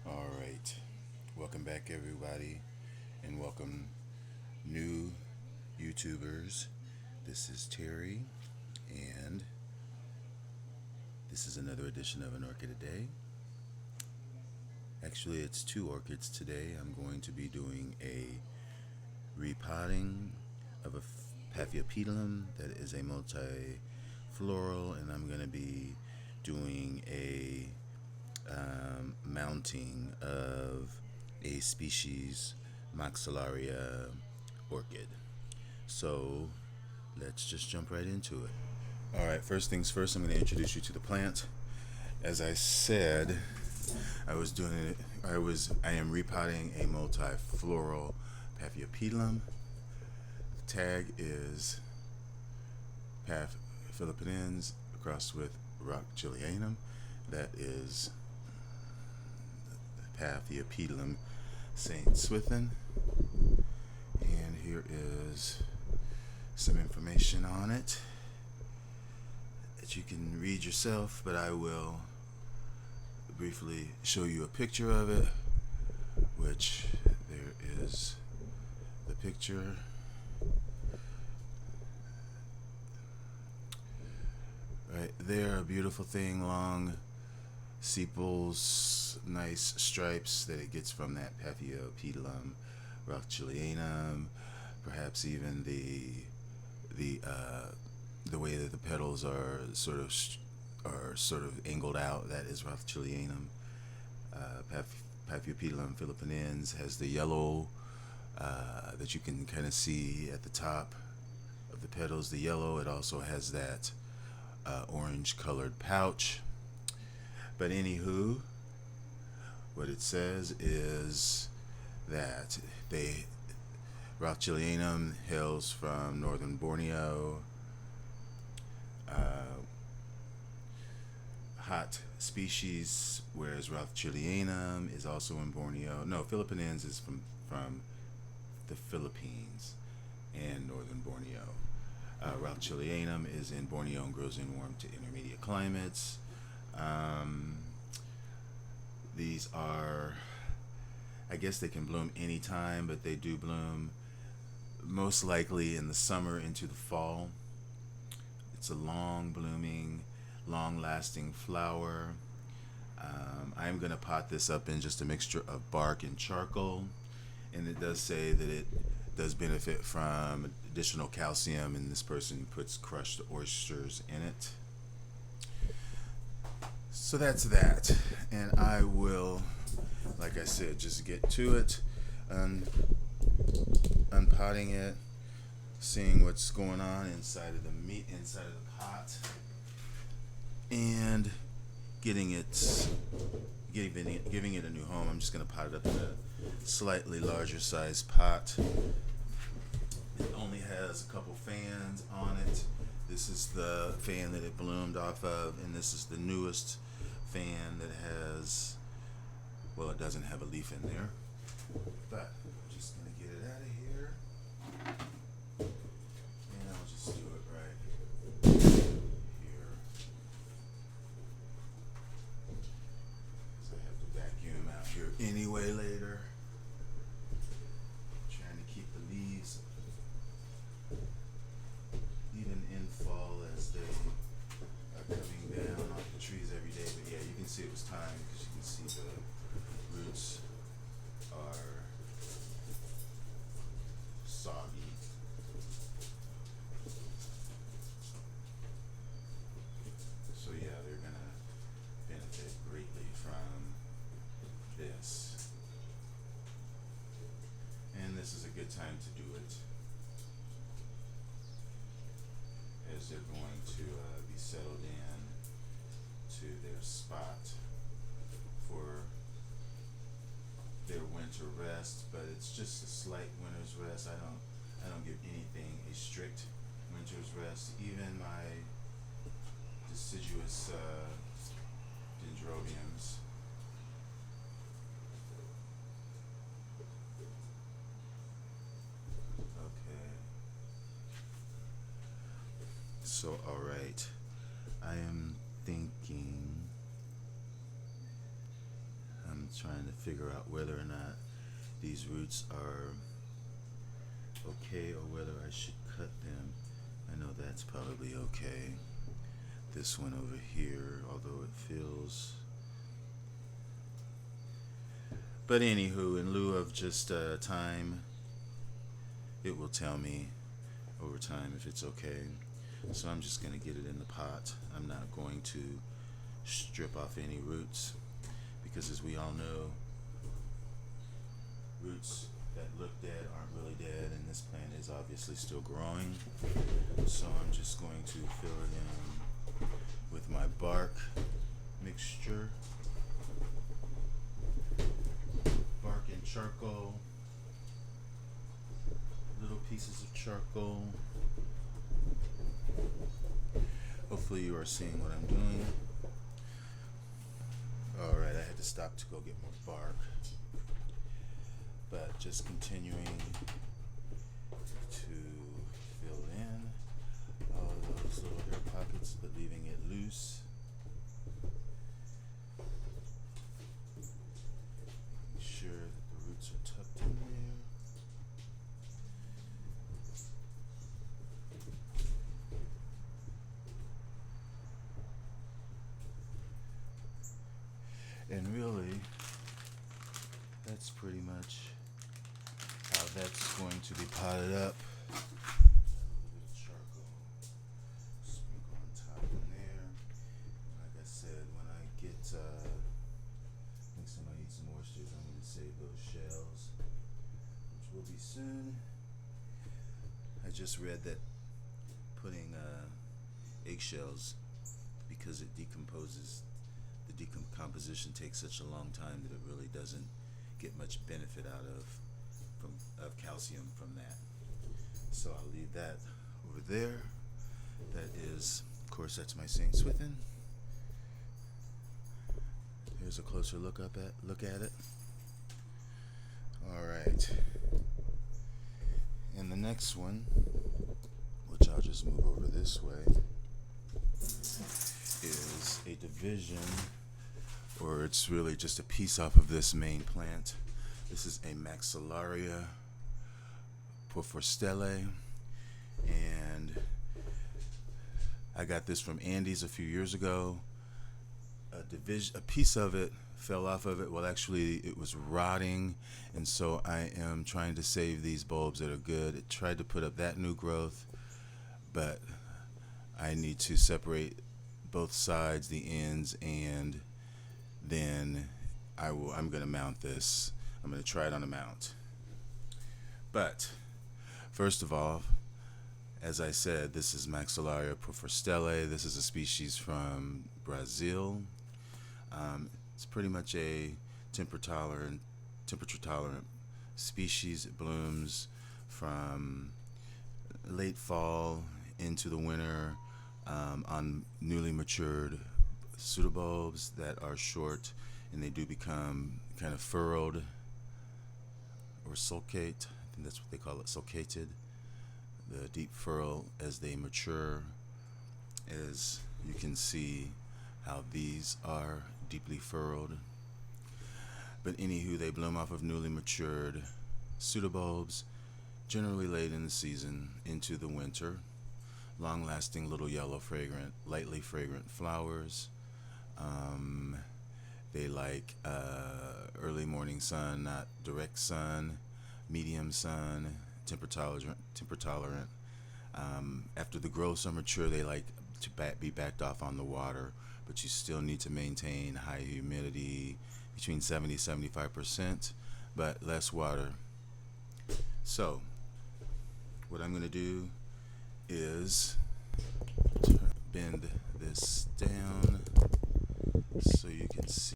All right. Welcome back, everybody, and welcome new YouTubers. This is Terry, and this is another edition of An Orchid a Day. Actually, it's two orchids today. I'm going to be doing a repotting of a Paphiopedilum that is a multi-floral, and I'm going to be doing a mounting of a species Maxillaria orchid. So let's just jump right into it. All right, first things first, I'm going to introduce you to the plant. As I said, I am repotting a multifloral Paphiopedilum. The tag is Paphiopedilum crossed with Orchid. That is Paphiopedilum Saint Swithin. And here is some information on it that you can read yourself, but I will briefly show you a picture of it, which there is the picture. Right there, a beautiful thing, long sepals, nice stripes that it gets from that Paphiopedilum Orchidanum, perhaps even the way that the petals are sort of angled out. That is Orchidanum. Paphiopedilum philippinensis has the yellow that you can kind of see at the top of the petals. The yellow. It also has that orange colored pouch. But anywho, what it says is that Orchidanum hails from northern Borneo. Hot species, whereas Orchidanum is also in Borneo. No, philippinensis is from the Philippines and northern Borneo. Orchidanum is in Borneo and grows in warm to intermediate climates. These are, I guess they can bloom anytime, but they do bloom most likely in the summer into the fall. It's a long blooming, long lasting flower. I'm going to pot this up in just a mixture of bark and charcoal, and it does say that it does benefit from additional calcium, and this person puts crushed oysters in it. So that's that, and I will, like I said, just get to it, unpotting it, seeing what's going on inside of the pot, and giving it a new home. I'm just going to pot it up in a slightly larger size pot. It only has a couple fans on it. This is the fan that it bloomed off of, and this is the newest fan that has, well, it doesn't have a leaf in there, but I'm just going to get it out of here, and I'll just do it right here, because I have to vacuum out here anyway later. Trying to keep the leaves even in fall as they are coming down off the trees every day. But yeah, you can see it was time, because you can see the roots are soggy. So yeah, they're gonna benefit greatly from this. And this is a good time to do it, as they're going to be settled in to their spot for their winter rest. But it's just a slight winter's rest. I don't give anything a strict winter's rest. Even my deciduous dendrobiums. Okay. So, all right. I am thinking I'm trying to figure out whether or not these roots are okay or whether I should cut them. I know that's probably okay. This one over here, although it feels... But anywho, in lieu of just time, it will tell me over time if it's okay. So I'm just going to get it in the pot. I'm not going to strip off any roots because, as we all know, roots that look dead aren't really dead, and this plant is obviously still growing. So I'm just going to fill it in with my bark mixture. Bark and charcoal. Little pieces of charcoal. Hopefully you are seeing what I'm doing. Alright, I had to stop to go get more bark. But just continuing to fill in all those little air pockets, but leaving it loose. Make sure that the roots are tucked in there. And really, that's pretty much how that's going to be potted up. A little bit of charcoal, sprinkle on top in there. Like I said, when I get, I think somebody needs some oysters, I'm going to save those shells, which will be soon. I just read that putting eggshells, because it decomposes, the decomposition takes such a long time that it really doesn't get much benefit out of calcium from that. So I'll leave that over there. That is, of course, that's my Saint Swithin. Here's a closer look at it. All right. And the next one, which I'll just move over this way, is a division, or it's really just a piece off of this main plant. This is a Maxillaria porphryostele, and I got this from Andy's a few years ago. A piece of it fell off of it. Well, actually, it was rotting, and so I am trying to save these bulbs that are good. It tried to put up that new growth, but I need to separate both sides, the ends, and then I'm going to mount this. I'm going to try it on a mount. But first of all, as I said, this is Maxillaria porphryostele. This is a species from Brazil. It's pretty much a temperature tolerant species. It blooms from late fall into the winter on newly matured pseudobulbs that are short, and they do become kind of furrowed or sulcate. I think that's what they call it, sulcated. The deep furrow as they mature, as you can see how these are deeply furrowed. But anywho, they bloom off of newly matured pseudobulbs, generally late in the season into the winter. Long-lasting little yellow, lightly fragrant flowers. They like early morning sun, not direct sun, medium sun, temper tolerant. After the growths are mature, they like to be backed off on the water, but you still need to maintain high humidity, between 70-75%, but less water. So what I'm going to do is bend this down so you can see.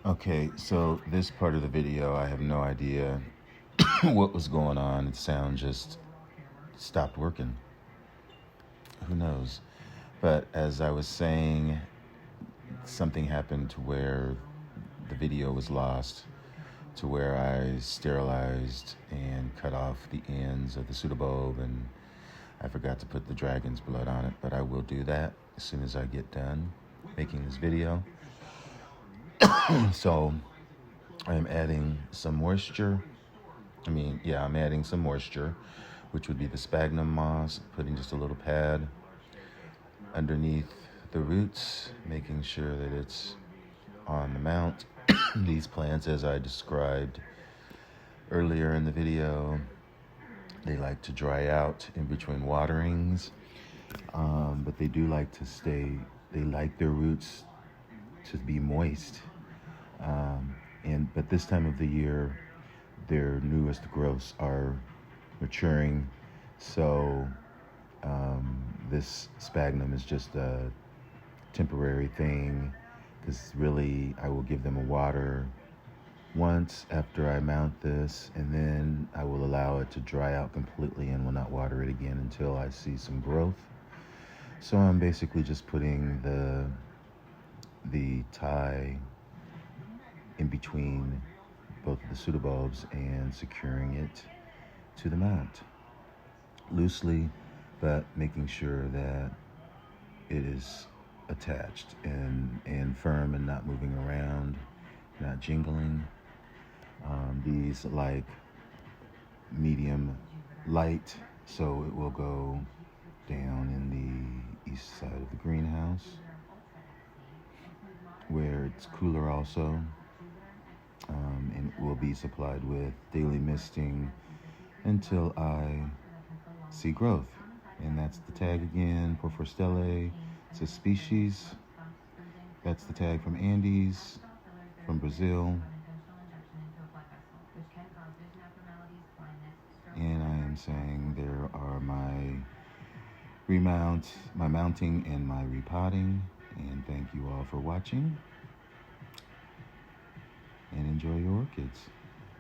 Okay, so this part of the video, I have no idea what was going on. The sound just stopped working. Who knows? But as I was saying, something happened to where the video was lost, to where I sterilized and cut off the ends of the pseudobulb, and I forgot to put the dragon's blood on it, but I will do that as soon as I get done. making this video. So I'm adding some moisture. I'm adding some moisture, which would be the sphagnum moss, putting just a little pad underneath the roots, making sure that it's on the mount. These plants, as I described earlier in the video, they like to dry out in between waterings, but they do like to they like their roots to be moist. But this time of the year, their newest growths are maturing, so this sphagnum is just a temporary thing, because really I will give them a water once after I mount this, and then I will allow it to dry out completely and will not water it again until I see some growth. So I'm basically just putting the tie in between both of the pseudobulbs and securing it to the mount loosely, but making sure that it is attached and firm and not moving around, not jingling. These like medium light, so it will go down in the east side of the greenhouse where it's cooler also, and it will be supplied with daily misting until I see growth. And that's the tag again, porphryostele. It's a species. That's the tag from Andes, from Brazil. And I am saying there are my mounting and my repotting. And thank you all for watching. And enjoy your orchids.